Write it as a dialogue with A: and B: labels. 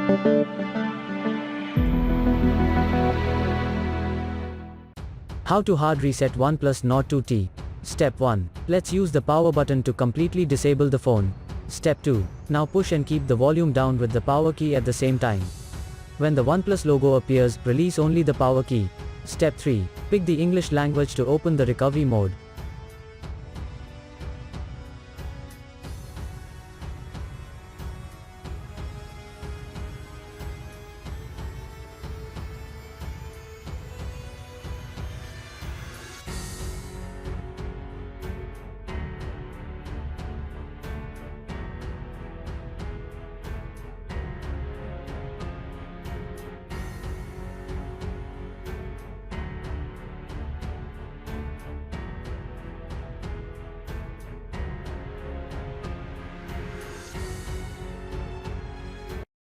A: How to hard reset OnePlus Nord 2T. Step 1. Let's use the power button to completely disable the phone. Step 2. Now push and keep the volume down with the power key at the same time. When the OnePlus logo appears, release only the power key. Step 3. Pick the English language to open the recovery mode.